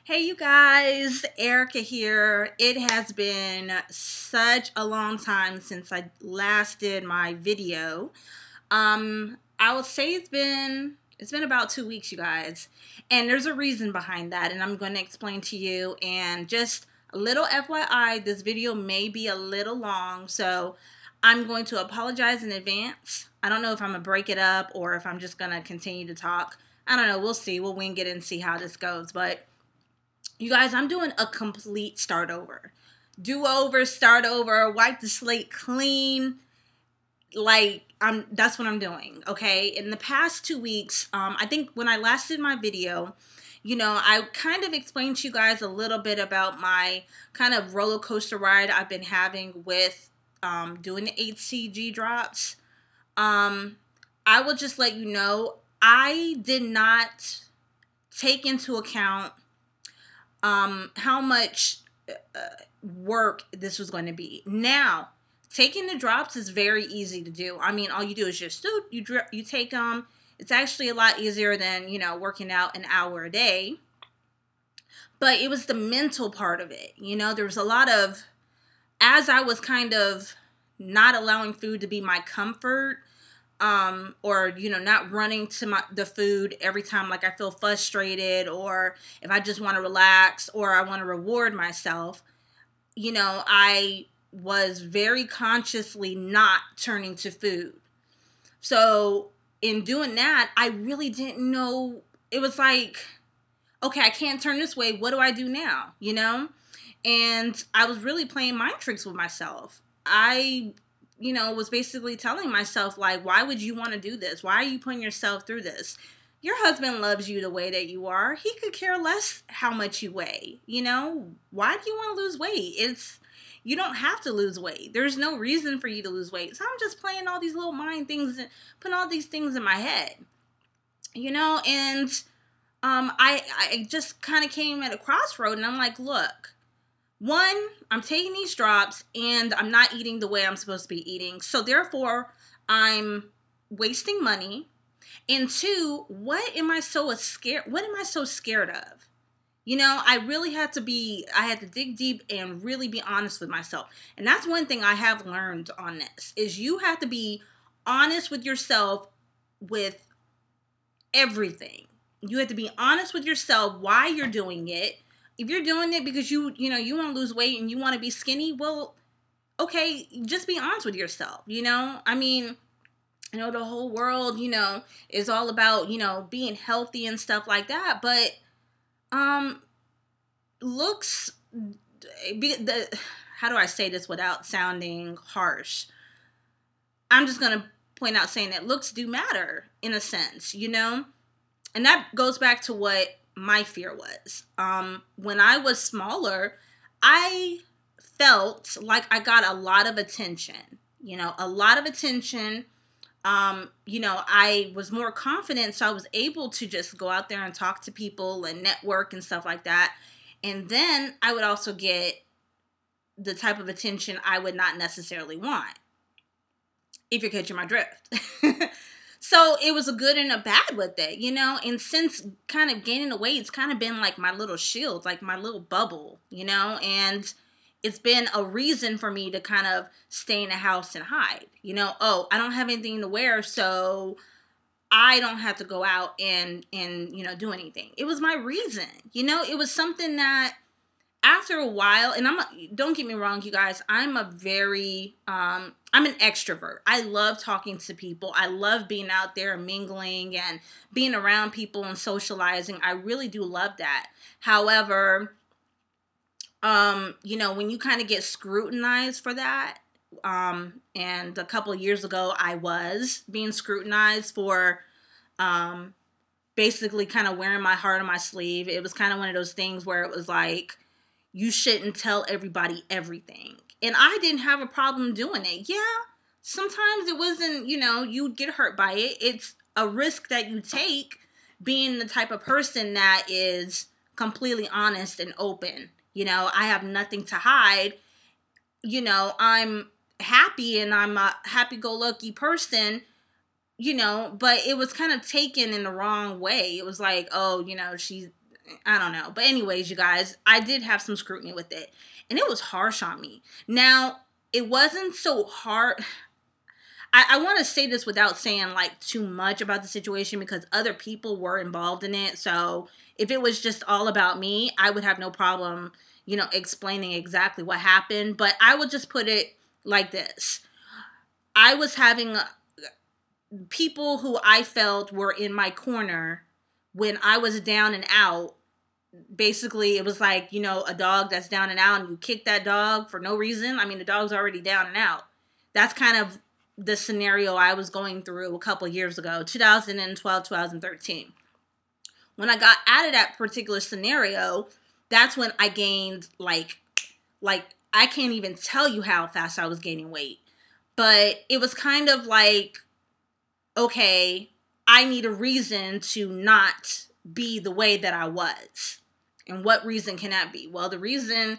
Hey you guys, Erica here. It has been such a long time since I last did my video. I would say it's been about 2 weeks, you guys. And there's a reason behind that, and I'm going to explain to you. And just a little FYI, this video may be a little long, so I'm going to apologize in advance. I don't know if I'm going to break it up or if I'm just going to continue to talk. I don't know. We'll see. We'll wing it and see how this goes. But you guys, I'm doing a complete start over. Do over, start over, wipe the slate clean. That's what I'm doing, okay? In the past 2 weeks, I think when I last did my video, I kind of explained to you guys a little bit about my kind of roller coaster ride I've been having with doing the HCG drops. I will just let you know, I did not take into account how much work this was going to be. Now, taking the drops is very easy to do. I mean, all you do is just you take them. It's actually a lot easier than, working out an hour a day. But it was the mental part of it. There was a lot of, as I was kind of not allowing food to be my comfort, or not running to the food every time like I feel frustrated, or if I just want to relax or I want to reward myself, I was very consciously not turning to food. So in doing that, I really didn't know. It was like, okay, I can't turn this way. What do I do now? And I was really playing mind tricks with myself. I was basically telling myself, like, why would you want to do this? Why are you putting yourself through this? Your husband loves you the way that you are. He could care less how much you weigh. Why do you want to lose weight? You don't have to lose weight. There's no reason for you to lose weight. So I'm just playing all these little mind things and putting all these things in my head, and I just kind of came at a crossroad, and I'm like, look, one, I'm taking these drops and I'm not eating the way I'm supposed to be eating. So therefore, I'm wasting money. And two, what am I so scared of? I really had to dig deep and really be honest with myself. And that's one thing I have learned on this, is you have to be honest with yourself with everything. You have to be honest with yourself why you're doing it. If you're doing it because you want to lose weight and you want to be skinny, well, okay, just be honest with yourself. I mean, the whole world, is all about, being healthy and stuff like that. But looks, how do I say this without sounding harsh? I'm just going to point out saying that looks do matter in a sense, and that goes back to what my fear was. When I was smaller, I felt like I got a lot of attention, I was more confident, so I was able to just go out there and talk to people and network and stuff like that. And then I would also get the type of attention I would not necessarily want, if you're catching my drift. So it was a good and a bad with it, and since kind of gaining the weight, it's kind of been like my little shield, like my little bubble, and it's been a reason for me to kind of stay in the house and hide, oh, I don't have anything to wear, so I don't have to go out and do anything. It was my reason, it was something that after a while, and don't get me wrong, you guys, I'm an extrovert. I love talking to people. I love being out there and mingling and being around people and socializing. I really do love that. However, when you kind of get scrutinized for that, and a couple of years ago, I was being scrutinized for, basically kind of wearing my heart on my sleeve. It was kind of one of those things where it was like, you shouldn't tell everybody everything. And I didn't have a problem doing it. Yeah, sometimes it wasn't, you'd get hurt by it. It's a risk that you take being the type of person that is completely honest and open. I have nothing to hide. I'm happy and I'm a happy-go-lucky person, but it was kind of taken in the wrong way. It was like, oh, I don't know. But anyways, you guys, I did have some scrutiny with it. And it was harsh on me. Now, it wasn't so hard. I want to say this without saying like too much about the situation because other people were involved in it. So if it was just all about me, I would have no problem, you know, explaining exactly what happened. But I would just put it like this. I was having people who I felt were in my corner when I was down and out. Basically, it was like, you know, a dog that's down and out and you kick that dog for no reason. I mean, the dog's already down and out. That's kind of the scenario I was going through a couple years ago, 2012, 2013. When I got out of that particular scenario, that's when I gained like I can't even tell you how fast I was gaining weight. But it was kind of like, okay, I need a reason to not be the way that I was. And what reason can that be? Well, the reason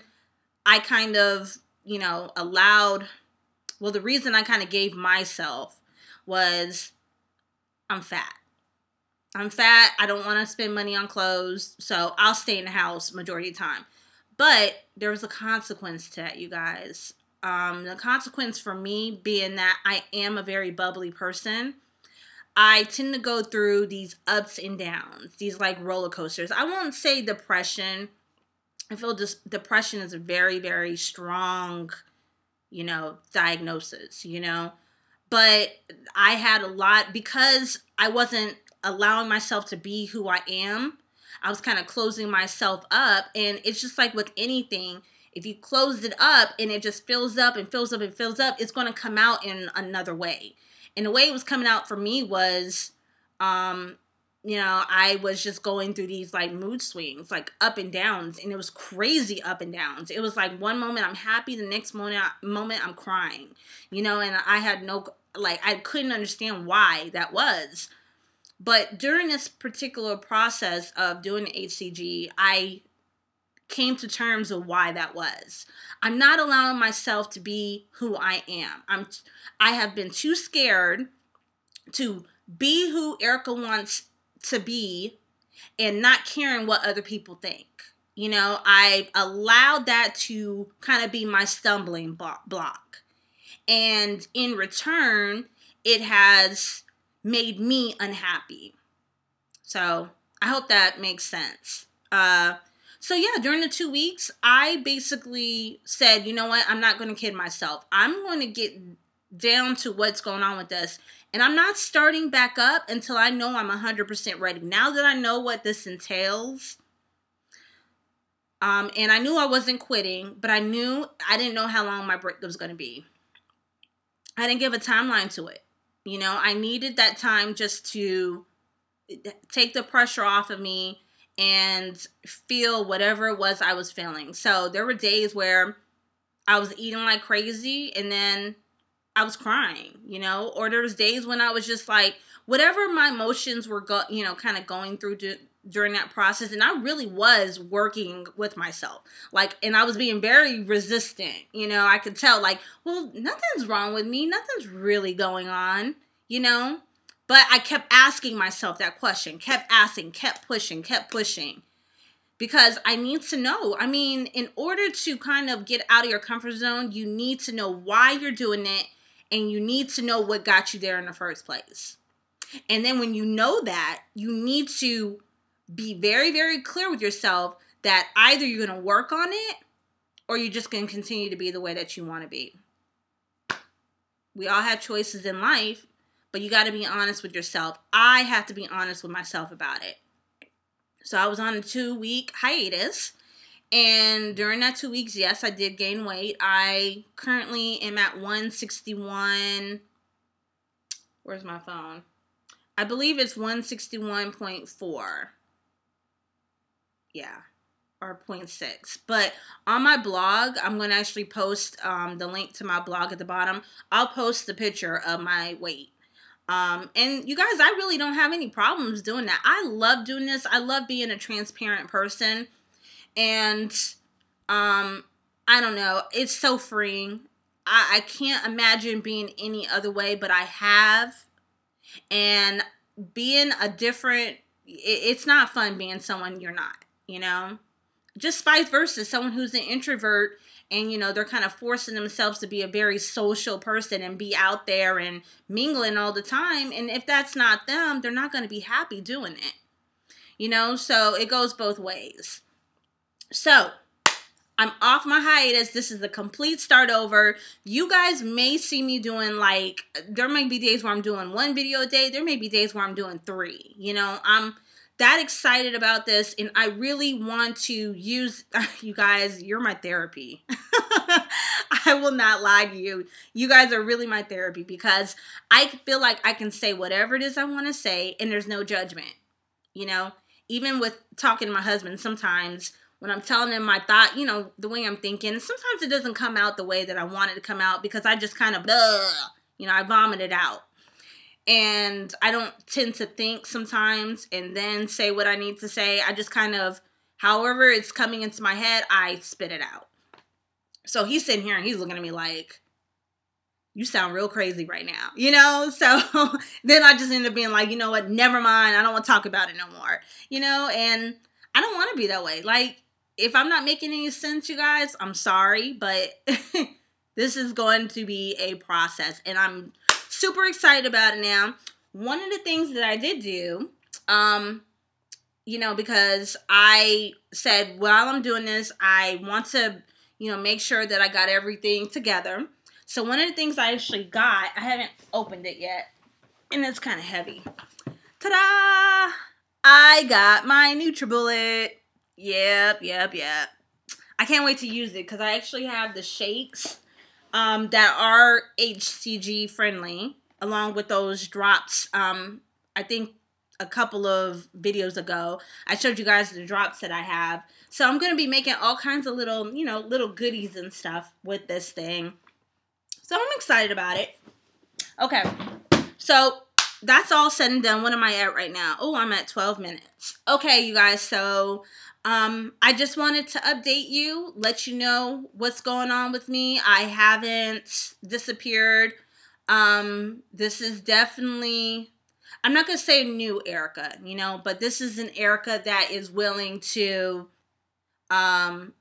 I kind of, you know, the reason I kind of gave myself was I'm fat. I'm fat. I don't want to spend money on clothes. So I'll stay in the house majority of the time. But there was a consequence to that, you guys. The consequence for me being that I am a very bubbly person. I tend to go through these ups and downs, these like roller coasters. I won't say depression. I feel just depression is a very, very strong, you know, diagnosis, you know. But I had a lot because I wasn't allowing myself to be who I am. I was kind of closing myself up. And it's just like with anything, if you close it up and it just fills up and fills up and fills up, it's going to come out in another way. And the way it was coming out for me was, you know, I was just going through these like mood swings, like up and downs. And it was crazy up and downs. It was like one moment I'm happy, the next moment I'm crying, you know, and I had I couldn't understand why that was. But during this particular process of doing the HCG, I came to terms of why that was. I'm not allowing myself to be who I am. I have been too scared to be who Erica wants to be and not caring what other people think. You know, I allowed that to kind of be my stumbling block. And in return, it has made me unhappy. So I hope that makes sense. So yeah, during the 2 weeks, I basically said, you know what? I'm not going to kid myself. I'm going to get down to what's going on with this. And I'm not starting back up until I know I'm 100% ready. Now that I know what this entails, and I knew I wasn't quitting, but I didn't know how long my break was going to be. I didn't give a timeline to it. You know, I needed that time just to take the pressure off of me and feel whatever it was I was feeling. So there were days where I was eating like crazy and then I was crying, you know, or there was days when I was just like, whatever my emotions were kind of going through during that process. And I really was working with myself, like, and I was being very resistant. You know, I could tell like, well, nothing's wrong with me. Nothing's really going on, you know, but I kept asking myself that question, kept asking, kept pushing, because I need to know. I mean, in order to kind of get out of your comfort zone, you need to know why you're doing it. And you need to know what got you there in the first place. And then when you know that, you need to be very, very clear with yourself that either you're going to work on it or you're just going to continue to be the way that you want to be. We all have choices in life, but you got to be honest with yourself. I have to be honest with myself about it. So I was on a 2-week hiatus. And during that 2 weeks, yes, I did gain weight. I currently am at 161. Where's my phone? I believe it's 161.4. Yeah, or 0.6. But on my blog, I'm going to actually post the link to my blog at the bottom. I'll post the picture of my weight. And you guys, I really don't have any problems doing that. I love doing this. I love being a transparent person. And, I don't know, it's so freeing. I can't imagine being any other way, but I have. And being it's not fun being someone you're not. you know? Just vice versa, someone who's an introvert and, you know, they're kind of forcing themselves to be a very social person and be out there and mingling all the time. And if that's not them, they're not going to be happy doing it, you know? So it goes both ways. So I'm off my hiatus. This is a complete start over. You guys may see me doing, like, there may be days where I'm doing 1 video a day. There may be days where I'm doing 3. You know, I'm that excited about this, and I really want to use, you guys, you're my therapy. I will not lie to you. You guys are really my therapy because I feel like I can say whatever it is I want to say, and there's no judgment. You know, even with talking to my husband, sometimes when I'm telling him my thought, you know, the way I'm thinking, sometimes it doesn't come out the way that I want it to come out because I just kind of, you know, I vomit it out. And I don't tend to think sometimes and then say what I need to say. I just kind of, however it's coming into my head, I spit it out. So he's sitting here and he's looking at me like, you sound real crazy right now, you know? So then I just end up being like, you know what, never mind. I don't want to talk about it no more, you know? And I don't want to be that way. Like, if I'm not making any sense, you guys, I'm sorry, but this is going to be a process, and I'm super excited about it now. One of the things that I did do, you know, because I said while I'm doing this, I want to, you know, make sure that I got everything together. So one of the things I actually got, I haven't opened it yet, and it's kind of heavy. Ta-da! I got my NutriBullet. Yep. I can't wait to use it because I actually have the shakes that are HCG friendly, along with those drops. I think a couple of videos ago, I showed you guys the drops that I have. So I'm going to be making all kinds of little, you know, little goodies and stuff with this thing. So I'm excited about it. Okay, so that's all said and done. What am I at right now? Oh, I'm at 12 minutes. Okay, you guys, so I just wanted to update you, let you know what's going on with me. I haven't disappeared. This is definitely, I'm not going to say new Erica, you know, but this is an Erica that is willing to do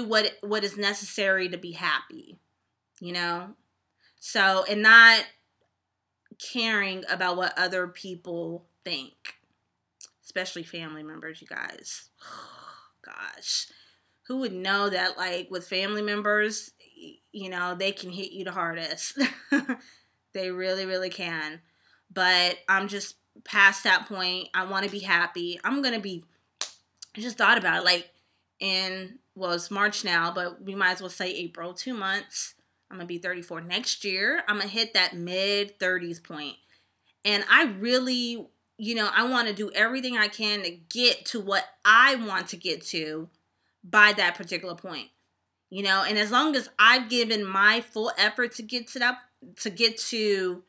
what is necessary to be happy, you know? So, and not caring about what other people think. Especially family members, you guys. Gosh. Who would know that, like, with family members, you know, they can hit you the hardest. They really, really can. But I'm just past that point. I want to be happy. I just thought about it, like, well, it's March now, but we might as well say April, 2 months. I'm going to be 34 next year. I'm going to hit that mid-30s point. And I really, you know, I want to do everything I can to get to what I want to get to by that particular point, you know, and as long as I've given my full effort to get to that, to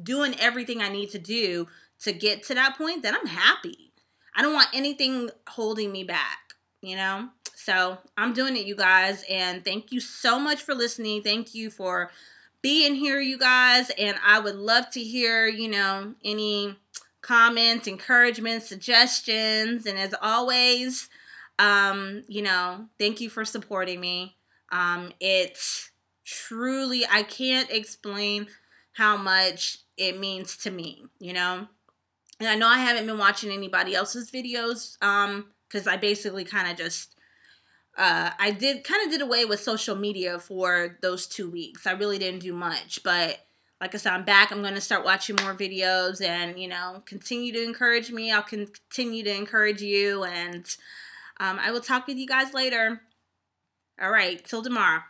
doing everything I need to do to get to that point, then I'm happy. I don't want anything holding me back, you know, so I'm doing it, you guys, and thank you so much for listening. Thank you for being here, you guys, and I would love to hear, you know, any comments, encouragement, suggestions, and as always, you know, thank you for supporting me. It's truly, I can't explain how much it means to me, you know, and I know I haven't been watching anybody else's videos, because I basically kind of just, I did away with social media for those 2 weeks. I really didn't do much, but like I said, I'm back. I'm going to start watching more videos and, you know, continue to encourage me. I'll continue to encourage you, and I will talk with you guys later. All right, till tomorrow.